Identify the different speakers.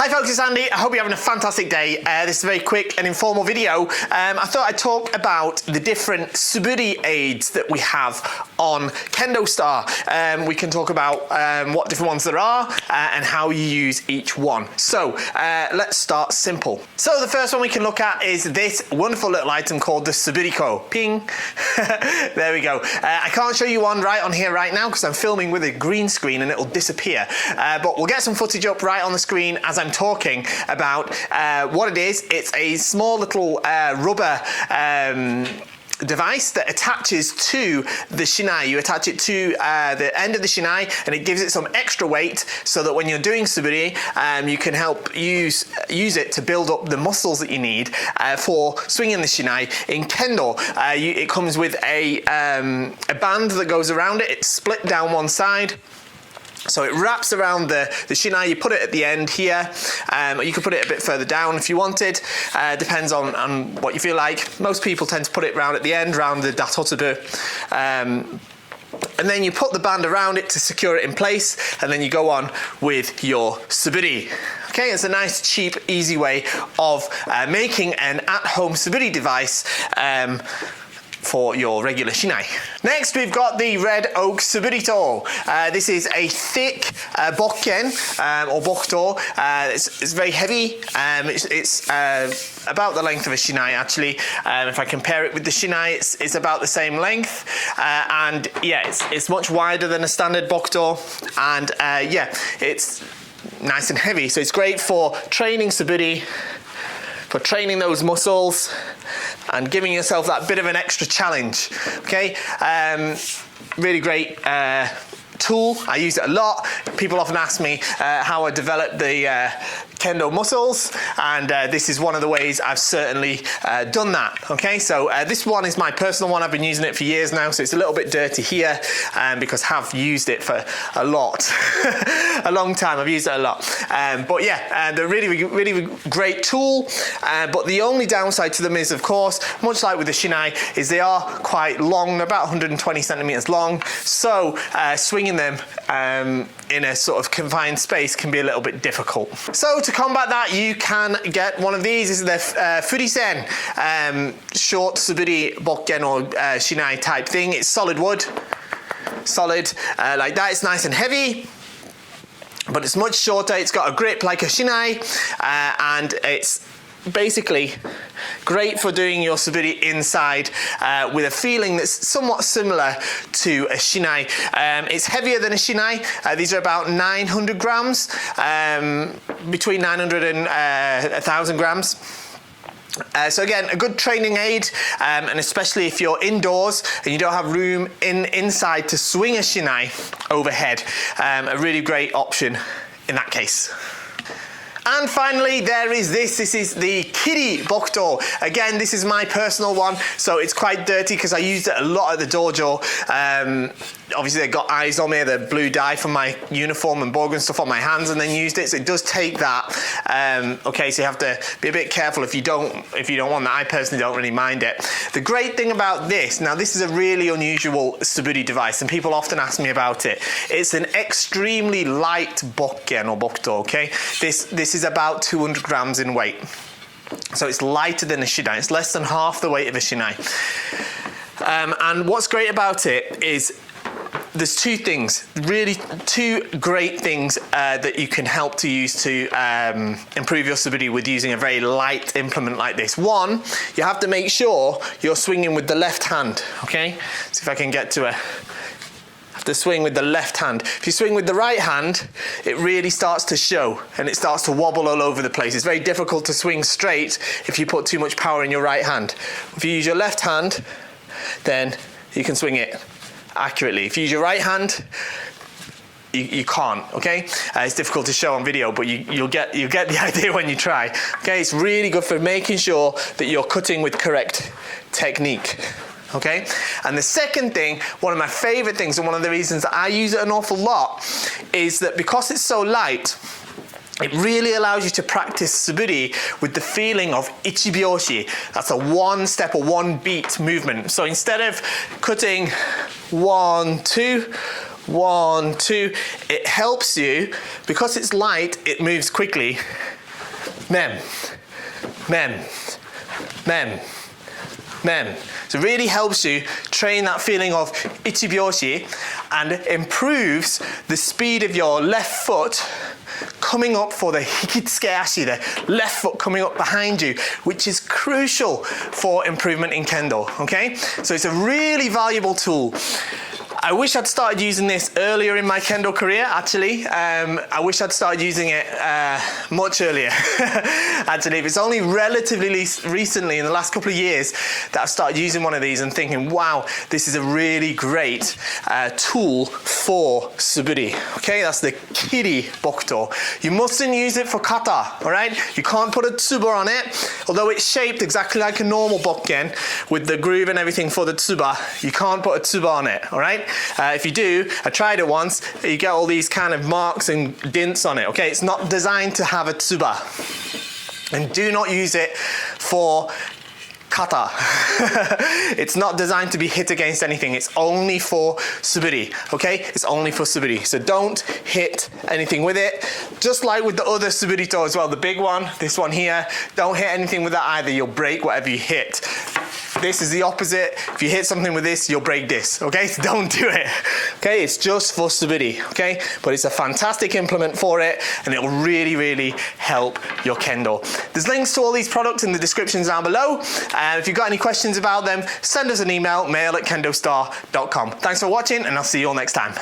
Speaker 1: Hi folks, it's Andy. I hope you're having a fantastic day. This is a very quick and informal video. I thought I'd talk about the different Suburi Aids that we have on KendoStar. We can talk about what different ones there are and how you use each one. So let's start simple. So the first one we can look at is this wonderful little item called the Suburi Co. Ping. There we go. I can't show you one right on here right now because I'm filming with a green screen and it'll disappear. But we'll get some footage up right on the screen as I'm talking about what it is. It's a small little rubber device that attaches to the shinai. You attach it to the end of the shinai and it gives it some extra weight so that when you're doing Suburi, you can help use it to build up the muscles that you need for swinging the shinai. In Kendo, it comes with a band that goes around it. It's split down one side. So it wraps around the shinai. You put it at the end here. You could put it a bit further down if you wanted. Depends on what you feel like. Most people tend to put it round at the end, round the datotabu. And then you put the band around it to secure it in place, and then you go on with your Suburi. Okay, it's a nice, cheap, easy way of making an at-home Suburi device for your regular shinai. Next, we've got the red oak Suburito. This is a thick bokken or bokuto. It's very heavy. It's about the length of a shinai actually. If I compare it with the shinai, it's about the same length. And yeah, it's much wider than a standard bokuto. And yeah, it's nice and heavy. So it's great for training Suburi, for training those muscles and giving yourself that bit of an extra challenge. Okay, really great tool. I use it a lot. People often ask me how I developed the Kendo muscles, and this is one of the ways I've certainly done that. Okay, so this one is my personal one. I've been using it for years now, so it's a little bit dirty here because I've used it for a lot, a long time. I've used it a lot, but yeah, they're really great tool. But the only downside to them is, of course, much like with the shinai, is they are quite long. They're about 120 centimeters long, so swinging them in a sort of confined space can be a little bit difficult. So to combat that, you can get one of these. This is the Furisen short Suburi bokken or shinai type thing. It's solid wood, solid like that. It's nice and heavy, but it's much shorter. It's got a grip like a shinai, and it's basically great for doing your Suburi inside with a feeling that's somewhat similar to a shinai. It's heavier than a shinai. These are about 900 grams, between 900 and 1,000 grams. So again, a good training aid, and especially if you're indoors and you don't have room inside to swing a shinai overhead, a really great option in that case. And finally, there is this. This is the Kiri Bokuto. Again, this is my personal one, so it's quite dirty because I used it a lot at the dojo. Obviously, they got eyes on me, the blue dye from my uniform and boga and stuff on my hands, and then used it. So it does take that. Okay, so you have to be a bit careful if you don't want that. I personally don't really mind it. The great thing about this, now this is a really unusual Suburi device, and people often ask me about it. It's an extremely light bokken or bokuto. Okay, this is about 200 grams in weight. So it's lighter than a shinai. It's less than half the weight of a shinai. And what's great about it is there's two things, really two great things that you can help to use to improve your Suburi with using a very light implement like this. One, you have to make sure you're swinging with the left hand. Okay, see if I can get to to swing with the left hand. If you swing with the right hand, it really starts to show and it starts to wobble all over the place. It's very difficult to swing straight if you put too much power in your right hand. If you use your left hand, then you can swing it accurately. If you use your right hand, you can't. Okay, it's difficult to show on video, but you'll get the idea when you try. Okay, it's really good for making sure that you're cutting with correct technique. Okay, and the second thing, one of my favorite things and one of the reasons that I use it an awful lot is that because it's so light, it really allows you to practice Suburi with the feeling of ichibyoshi. That's a one step or one beat movement. So instead of cutting 1, 2, 1, 2, it helps you, because it's light, it moves quickly. mem, mem, mem, mem. So it really helps you train that feeling of ichibyoshi and improves the speed of your left foot coming up for the hikitsuke ashi, the left foot coming up behind you, which is crucial for improvement in Kendo, okay? So it's a really valuable tool. I wish I'd started using this earlier in my Kendo career, actually. I wish I'd started using it much earlier. Actually, it's only relatively recently, in the last couple of years, that I've started using one of these and thinking, wow, this is a really great tool for Suburi. Okay, that's the Kiri Bokuto. You mustn't use it for kata, all right? You can't put a tsuba on it. Although it's shaped exactly like a normal bokken with the groove and everything for the tsuba, you can't put a tsuba on it, all right? If you do, I tried it once, you get all these kind of marks and dints on it, okay? It's not designed to have a tsuba. And do not use it for kata. It's not designed to be hit against anything. It's only for Suburi, okay? It's only for Suburi. So don't hit anything with it. Just like with the other Suburito as well, the big one, this one here, don't hit anything with that either. You'll break whatever you hit. This is the opposite. If you hit something with this, you'll break this, okay? So don't do it, okay? It's just for Suburi, okay? But it's a fantastic implement for it, and it'll really, really help your Kendo. There's links to all these products in the descriptions down below. If you've got any questions about them, send us an email, mail@kendostar.com. Thanks for watching, and I'll see you all next time.